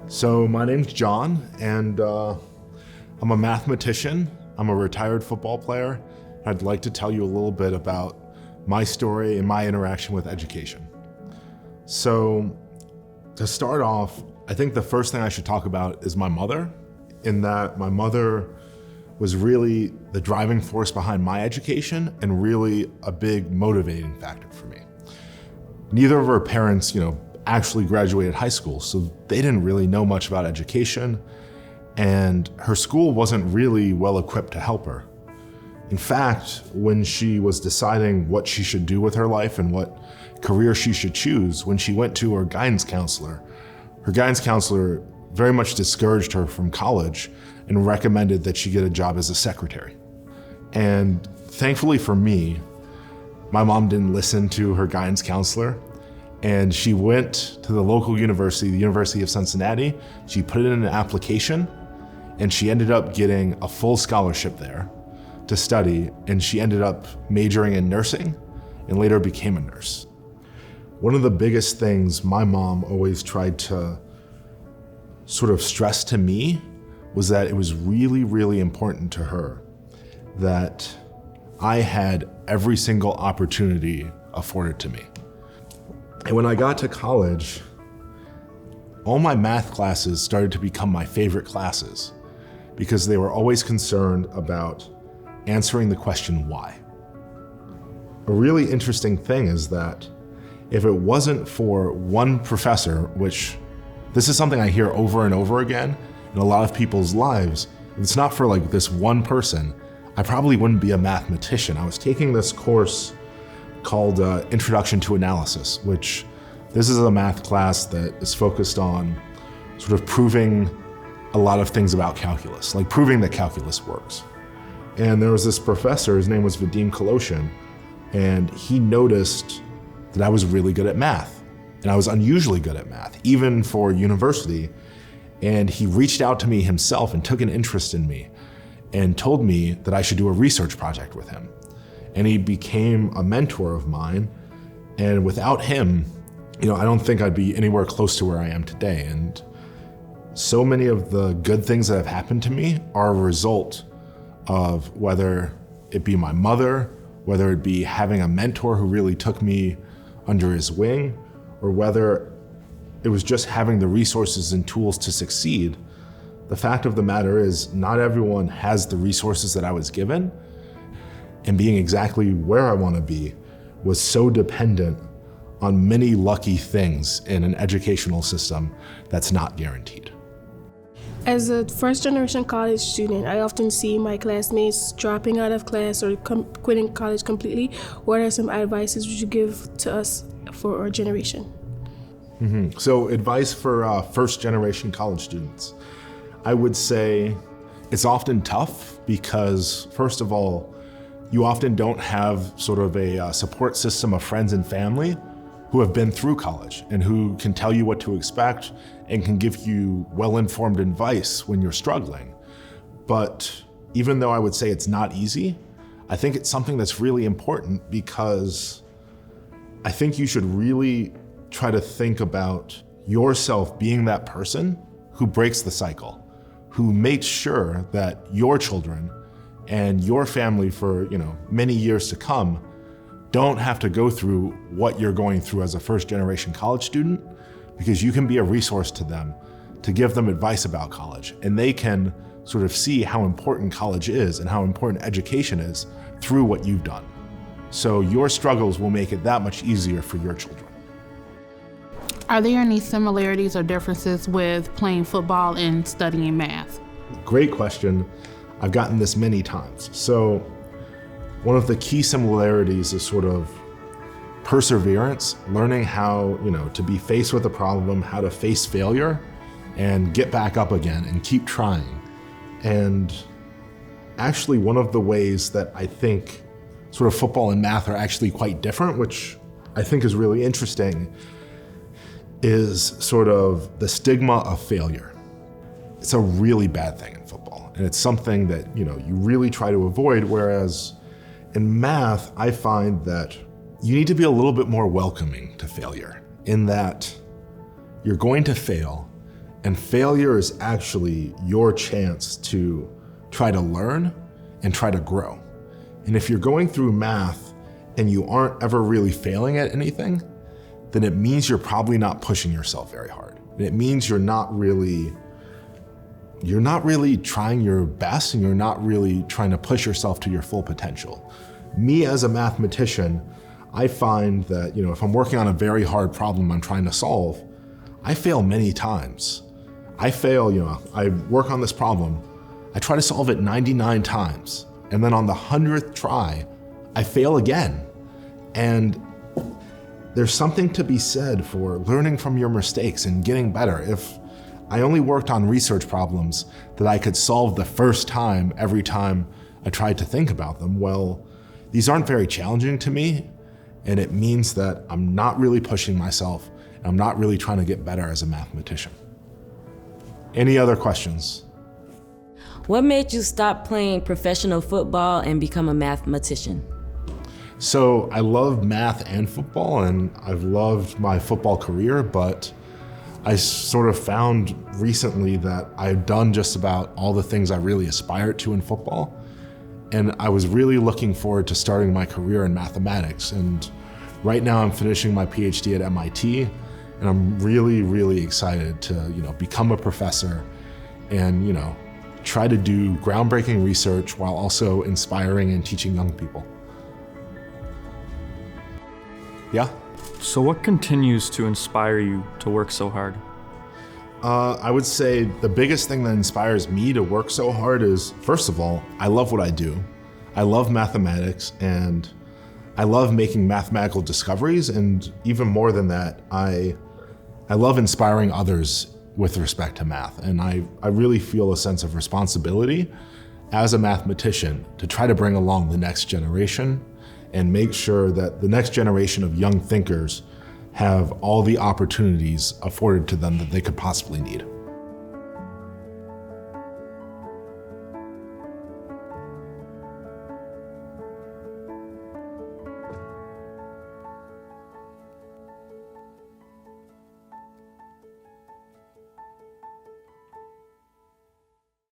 So my name's John, and I'm a mathematician. I'm a retired football player. I'd like to tell you a little bit about my story and my interaction with education. So to start off, I think the first thing I should talk about is my mother, in that my mother was really the driving force behind my education and really a big motivating factor for me. Neither of her parents, actually graduated high school, so they didn't really know much about education, and her school wasn't really well equipped to help her. In fact, when she was deciding what she should do with her life and what career she should choose, when she went to her guidance counselor very much discouraged her from college and recommended that she get a job as a secretary. And thankfully for me, my mom didn't listen to her guidance counselor, and she went to the local university, the University of Cincinnati. She put in an application, and she ended up getting a full scholarship there to study, and she ended up majoring in nursing and later became a nurse. One of the biggest things my mom always tried to sort of stress to me was that it was really, really important to her that I had every single opportunity afforded to me. And when I got to college, all my math classes started to become my favorite classes because they were always concerned about answering the question why. A really interesting thing is that if it wasn't for one professor, which this is something I hear over and over again in a lot of people's lives, if it's not for this one person, I probably wouldn't be a mathematician. I was taking this course called Introduction to Analysis, which this is a math class that is focused on sort of proving a lot of things about calculus, like proving that calculus works. And there was this professor, his name was Vadim Koloshin, and he noticed that I was really good at math, and I was unusually good at math, even for university. And he reached out to me himself and took an interest in me and told me that I should do a research project with him. And he became a mentor of mine. And without him, I don't think I'd be anywhere close to where I am today. And so many of the good things that have happened to me are a result of whether it be my mother, whether it be having a mentor who really took me under his wing, or whether it was just having the resources and tools to succeed. The fact of the matter is, not everyone has the resources that I was given, and being exactly where I want to be was so dependent on many lucky things in an educational system that's not guaranteed. As a first-generation college student, I often see my classmates dropping out of class or quitting college completely. What are some advices would you give to us for our generation? So advice for first-generation college students. I would say it's often tough because, first of all, you often don't have sort of a support system of friends and family who have been through college and who can tell you what to expect and can give you well-informed advice when you're struggling. But even though I would say it's not easy, I think it's something that's really important because I think you should really try to think about yourself being that person who breaks the cycle, who makes sure that your children and your family for many years to come don't have to go through what you're going through as a first-generation college student, because you can be a resource to them to give them advice about college, and they can sort of see how important college is and how important education is through what you've done. So your struggles will make it that much easier for your children. Are there any similarities or differences with playing football and studying math? Great question. I've gotten this many times. So one of the key similarities is sort of perseverance, learning how, to be faced with a problem, how to face failure and get back up again and keep trying. And actually one of the ways that I think sort of football and math are actually quite different, which I think is really interesting, is sort of the stigma of failure. It's a really bad thing in football, and it's something that you really try to avoid, whereas in math, I find that you need to be a little bit more welcoming to failure, in that you're going to fail, And failure is actually your chance to try to learn and try to grow. And if you're going through math and you aren't ever really failing at anything, then it means you're probably not pushing yourself very hard. And it means you're not really trying your best, and you're not really trying to push yourself to your full potential. Me as a mathematician, I find that, if I'm working on a very hard problem I'm trying to solve, I fail many times. I work on this problem, I try to solve it 99 times, and then on the 100th try, I fail again. And there's something to be said for learning from your mistakes and getting better. If I only worked on research problems that I could solve the first time every time I tried to think about them, well, these aren't very challenging to me, and it means that I'm not really pushing myself, and I'm not really trying to get better as a mathematician. Any other questions? What made you stop playing professional football and become a mathematician? So I love math and football, and I've loved my football career, but I sort of found recently that I've done just about all the things I really aspired to in football. And I was really looking forward to starting my career in mathematics. And right now I'm finishing my PhD at MIT, and I'm really, really excited to, become a professor and, try to do groundbreaking research while also inspiring and teaching young people. Yeah? So what continues to inspire you to work so hard? I would say the biggest thing that inspires me to work so hard is, first of all, I love what I do. I love mathematics, and I love making mathematical discoveries, and even more than that, I love inspiring others with respect to math. And I really feel a sense of responsibility as a mathematician to try to bring along the next generation and make sure that the next generation of young thinkers have all the opportunities afforded to them that they could possibly need.